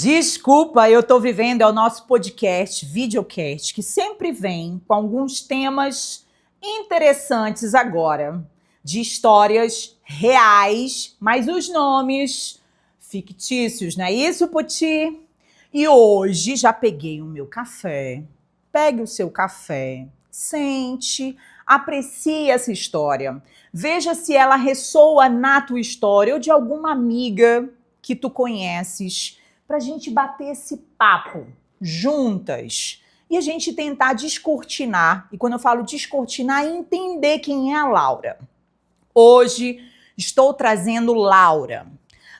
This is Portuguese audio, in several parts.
Desculpa, eu tô vivendo, é o nosso podcast, videocast, que sempre vem com alguns temas interessantes agora, de histórias reais, mas os nomes fictícios, não é isso, Poti? E hoje já peguei o meu café, pegue o seu café, sente, aprecie essa história, veja se ela ressoa na tua história ou de alguma amiga que tu conheces, para a gente bater esse papo juntas e a gente tentar descortinar, e quando eu falo descortinar, entender quem é a Laura. Hoje estou trazendo Laura.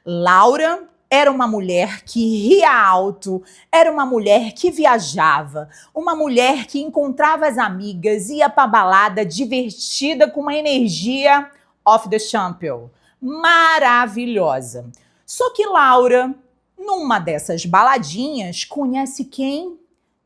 Laura era uma mulher que ria alto, era uma mulher que viajava, uma mulher que encontrava as amigas, ia pra balada divertida com uma energia off the champion, maravilhosa. Só que Laura, numa dessas baladinhas, conhece quem?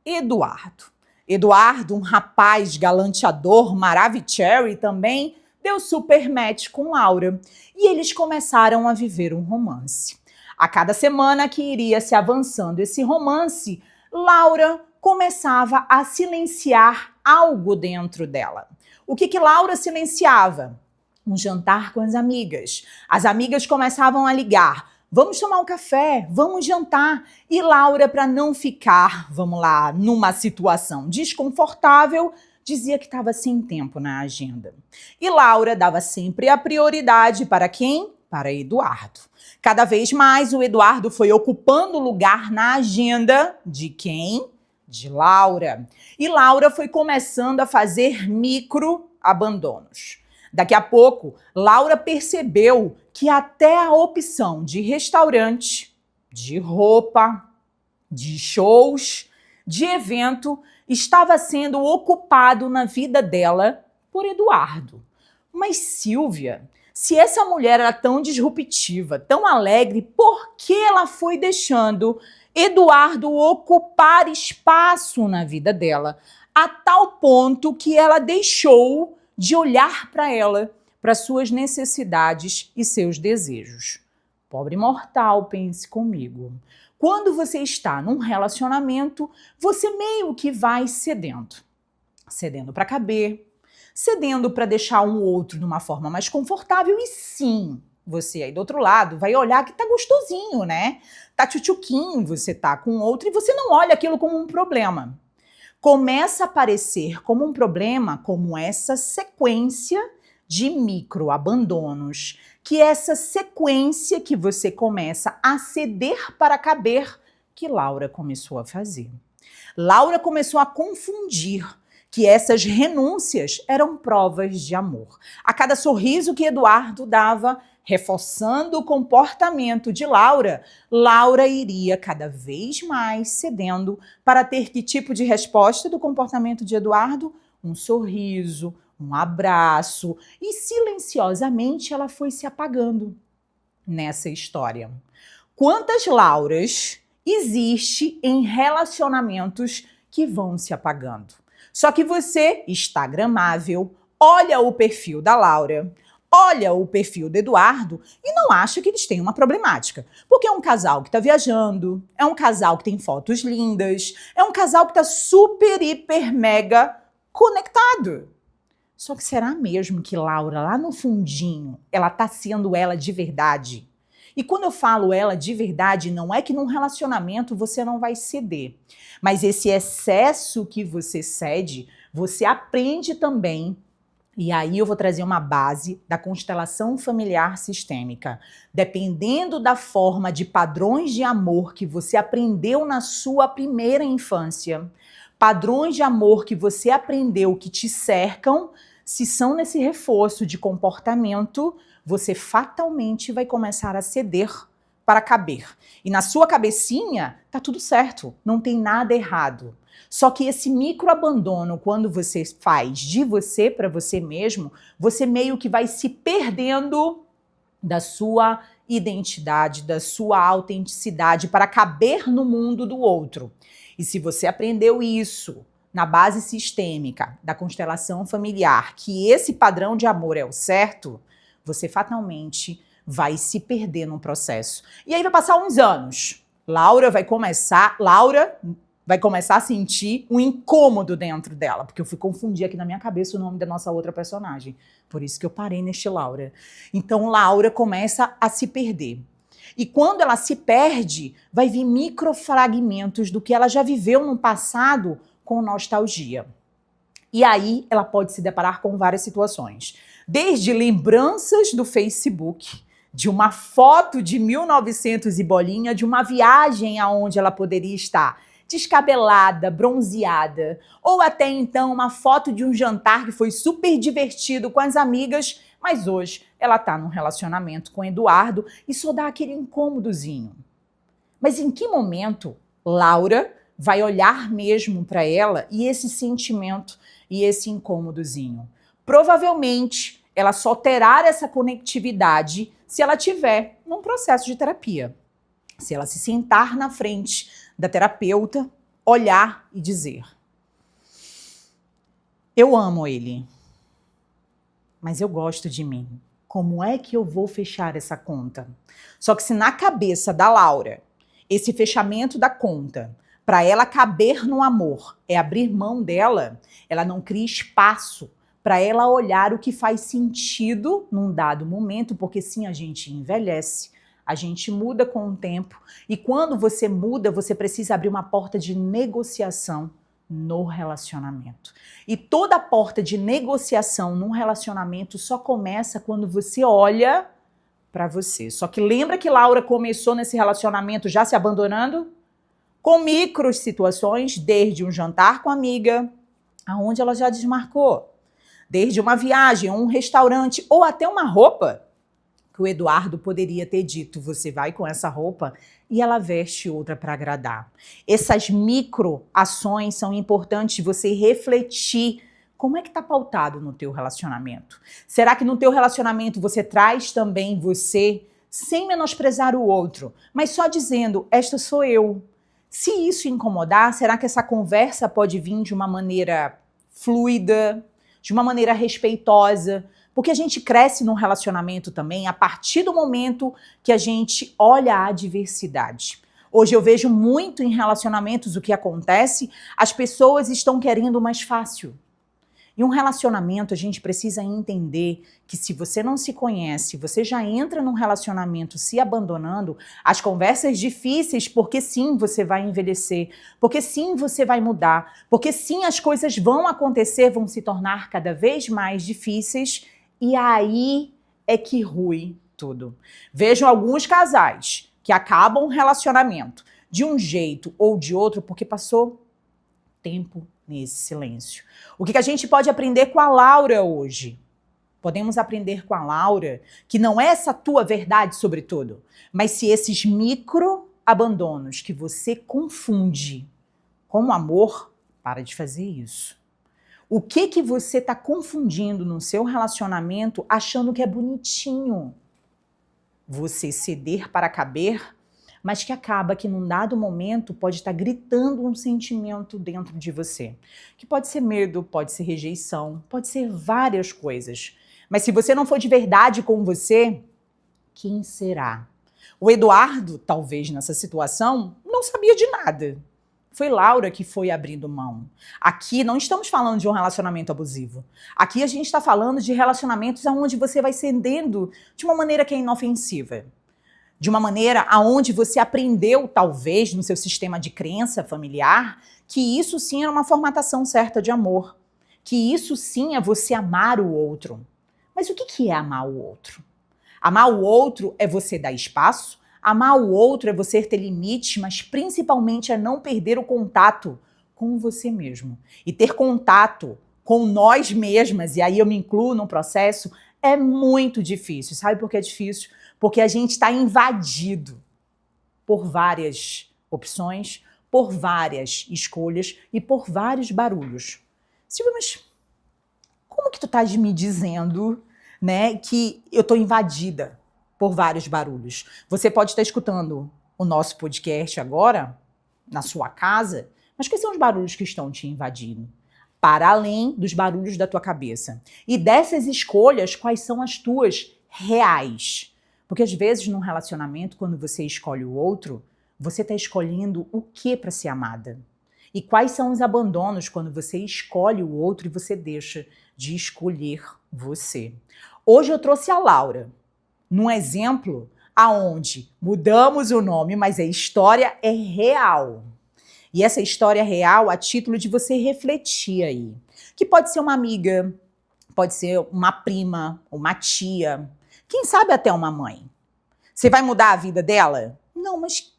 Eduardo. Eduardo, um rapaz galanteador, maravicherry também, deu super match com Laura. E eles começaram a viver um romance. A cada semana que iria se avançando esse romance, Laura começava a silenciar algo dentro dela. O que Laura silenciava? Um jantar com as amigas. As amigas começavam a ligar. Vamos tomar um café, vamos jantar. E Laura, para não ficar, vamos lá, numa situação desconfortável, dizia que estava sem tempo na agenda. E Laura dava sempre a prioridade para quem? Para Eduardo. Cada vez mais o Eduardo foi ocupando lugar na agenda de quem? De Laura. E Laura foi começando a fazer microabandonos. Daqui a pouco, Laura percebeu que até a opção de restaurante, de roupa, de shows, de evento, estava sendo ocupado na vida dela por Eduardo. Mas Silvia, se essa mulher era tão disruptiva, tão alegre, por que ela foi deixando Eduardo ocupar espaço na vida dela, a tal ponto que ela deixou de olhar para ela, para suas necessidades e seus desejos? Pobre mortal, pense comigo. Quando você está num relacionamento, você meio que vai cedendo. Cedendo para caber, cedendo para deixar um outro de uma forma mais confortável e sim, você aí do outro lado vai olhar que tá gostosinho, né? Tá tchutchuquinho, você tá com outro e você não olha aquilo como um problema. Começa a aparecer como um problema, como essa sequência de microabandonos, que é essa sequência que você começa a ceder para caber, que Laura começou a fazer. Laura começou a confundir que essas renúncias eram provas de amor. A cada sorriso que Eduardo dava, reforçando o comportamento de Laura, Laura iria cada vez mais cedendo para ter que tipo de resposta do comportamento de Eduardo? Um sorriso, um abraço, e silenciosamente ela foi se apagando nessa história. Quantas Lauras existe em relacionamentos que vão se apagando? Só que você, instagramável, olha o perfil da Laura, olha o perfil do Eduardo e não acha que eles têm uma problemática. Porque é um casal que está viajando, é um casal que tem fotos lindas, é um casal que está super, hiper, mega conectado. Só que será mesmo que Laura, lá no fundinho, ela está sendo ela de verdade? E quando eu falo ela de verdade, não é que num relacionamento você não vai ceder. Mas esse excesso que você cede, você aprende também. E aí eu vou trazer uma base da constelação familiar sistêmica. Dependendo da forma de padrões de amor que você aprendeu na sua primeira infância, padrões de amor que você aprendeu que te cercam, se são nesse reforço de comportamento, você fatalmente vai começar a ceder para caber. E na sua cabecinha, tá tudo certo, não tem nada errado. Só que esse microabandono, quando você faz de você para você mesmo, você meio que vai se perdendo da sua identidade, da sua autenticidade para caber no mundo do outro. E se você aprendeu isso na base sistêmica da constelação familiar, que esse padrão de amor é o certo, você fatalmente vai se perder no processo. E aí vai passar uns anos. Laura vai começar a sentir um incômodo dentro dela, porque eu fui confundir aqui na minha cabeça o nome da nossa outra personagem. Por isso que eu parei neste Laura. Então, Laura começa a se perder. E quando ela se perde, vai vir microfragmentos do que ela já viveu no passado com nostalgia. E aí ela pode se deparar com várias situações. Desde lembranças do Facebook, de uma foto de 1900 e bolinha, de uma viagem aonde ela poderia estar descabelada, bronzeada, ou até então uma foto de um jantar que foi super divertido com as amigas, mas hoje ela está num relacionamento com Eduardo e só dá aquele incômodozinho. Mas em que momento Laura vai olhar mesmo para ela e esse sentimento e esse incômodozinho? Provavelmente ela só terá essa conectividade se ela tiver num processo de terapia. Se ela se sentar na frente da terapeuta, olhar e dizer: eu amo ele, mas eu gosto de mim. Como é que eu vou fechar essa conta? Só que se na cabeça da Laura, esse fechamento da conta, para ela caber no amor, é abrir mão dela, ela não cria espaço para ela olhar o que faz sentido num dado momento, porque sim, a gente envelhece, a gente muda com o tempo, e quando você muda, você precisa abrir uma porta de negociação no relacionamento. E toda porta de negociação num relacionamento só começa quando você olha para você. Só que lembra que Laura começou nesse relacionamento já se abandonando? Com micro situações, desde um jantar com a amiga, aonde ela já desmarcou. Desde uma viagem, um restaurante ou até uma roupa que o Eduardo poderia ter dito: você vai com essa roupa, e ela veste outra para agradar. Essas micro ações são importantes você refletir. Como é que está pautado no teu relacionamento? Será que no teu relacionamento você traz também você, sem menosprezar o outro, mas só dizendo: esta sou eu? Se isso incomodar, será que essa conversa pode vir de uma maneira fluida, de uma maneira respeitosa? Porque a gente cresce num relacionamento também a partir do momento que a gente olha a diversidade. Hoje eu vejo muito em relacionamentos o que acontece, as pessoas estão querendo mais fácil. Em um relacionamento, a gente precisa entender que se você não se conhece, você já entra num relacionamento se abandonando, as conversas difíceis, porque sim, você vai envelhecer, porque sim, você vai mudar, porque sim, as coisas vão acontecer, vão se tornar cada vez mais difíceis, e aí é que rui tudo. Vejo alguns casais que acabam um relacionamento de um jeito ou de outro porque passou tempo nesse silêncio. O que a gente pode aprender com a Laura hoje? Podemos aprender com a Laura que não é essa tua verdade sobre tudo, mas se esses micro abandonos que você confunde com amor, para de fazer isso. O que você está confundindo no seu relacionamento achando que é bonitinho? Você ceder para caber, mas que acaba que num dado momento pode estar gritando um sentimento dentro de você. Que pode ser medo, pode ser rejeição, pode ser várias coisas. Mas se você não for de verdade com você, quem será? O Eduardo, talvez nessa situação, não sabia de nada. Foi Laura que foi abrindo mão. Aqui não estamos falando de um relacionamento abusivo. Aqui a gente está falando de relacionamentos onde você vai cedendo de uma maneira que é inofensiva. De uma maneira aonde você aprendeu, talvez, no seu sistema de crença familiar, que isso sim é uma formatação certa de amor. Que isso sim é você amar o outro. Mas o que é amar o outro? Amar o outro é você dar espaço, amar o outro é você ter limites, mas principalmente é não perder o contato com você mesmo. E ter contato com nós mesmas, e aí eu me incluo no processo, é muito difícil. Sabe por que é difícil? Porque a gente está invadido por várias opções, por várias escolhas e por vários barulhos. Silvia, mas como que tu estás me dizendo, né, que eu estou invadida por vários barulhos? Você pode estar escutando o nosso podcast agora, na sua casa, mas quais são os barulhos que estão te invadindo? Para além dos barulhos da tua cabeça. E dessas escolhas, quais são as tuas reais? Porque às vezes num relacionamento, quando você escolhe o outro, Você está escolhendo o que para ser amada? E quais são os abandonos quando você escolhe o outro e você deixa de escolher você? Hoje eu trouxe a Laura, num exemplo aonde mudamos o nome, mas a história é real. E essa história é real a título de você refletir aí. Que pode ser uma amiga, pode ser uma prima, uma tia, quem sabe até uma mãe. Você vai mudar a vida dela? Não, mas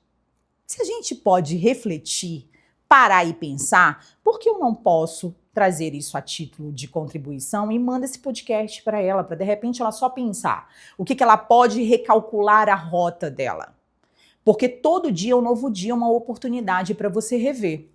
se a gente pode refletir, parar e pensar, por que eu não posso trazer isso a título de contribuição e manda esse podcast para ela, para de repente ela só pensar o que ela pode recalcular a rota dela. Porque todo dia é um novo dia, uma oportunidade para você rever.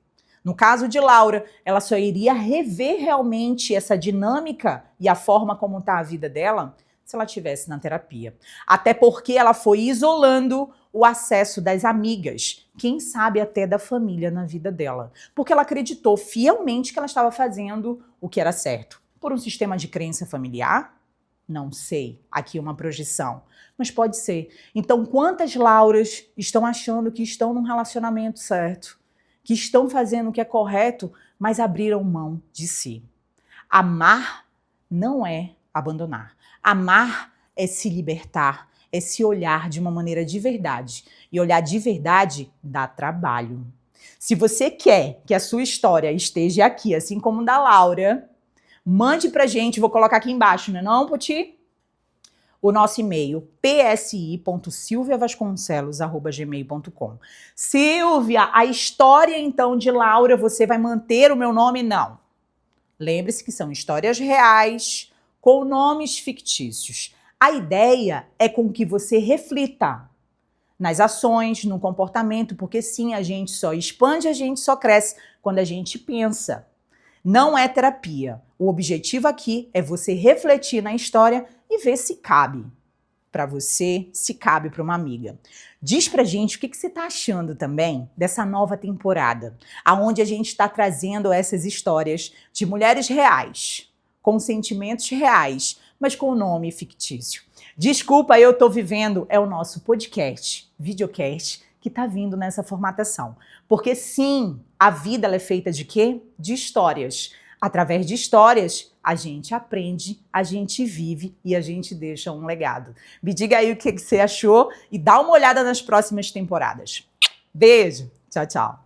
No caso de Laura, ela só iria rever realmente essa dinâmica e a forma como está a vida dela se ela estivesse na terapia. Até porque ela foi isolando o acesso das amigas, quem sabe até da família na vida dela. Porque ela acreditou fielmente que ela estava fazendo o que era certo. Por um sistema de crença familiar? Não sei, aqui uma projeção, mas pode ser. Então, quantas Lauras estão achando que estão num relacionamento certo, que estão fazendo o que é correto, mas abriram mão de si? Amar não é abandonar. Amar é se libertar, é se olhar de uma maneira de verdade. E olhar de verdade dá trabalho. Se você quer que a sua história esteja aqui, assim como da Laura, mande pra gente, vou colocar aqui embaixo, não é não, Poti? O nosso e-mail, psi.silviavasconcelos@gmail.com. Silvia, a história então de Laura, você vai manter o meu nome? Não. Lembre-se que são histórias reais com nomes fictícios. A ideia é com que você reflita nas ações, no comportamento, porque sim, a gente só expande, a gente só cresce quando a gente pensa. Não é terapia. O objetivo aqui é você refletir na história e ver se cabe para você, se cabe para uma amiga. Diz pra gente o que você tá achando também dessa nova temporada, aonde a gente está trazendo essas histórias de mulheres reais, com sentimentos reais, mas com nome fictício. Desculpa, eu tô vivendo, é o nosso podcast, videocast, que tá vindo nessa formatação. Porque sim, a vida ela é feita de quê? De histórias. Através de histórias, a gente aprende, a gente vive e a gente deixa um legado. Me diga aí o que você achou e dá uma olhada nas próximas temporadas. Beijo, tchau, tchau.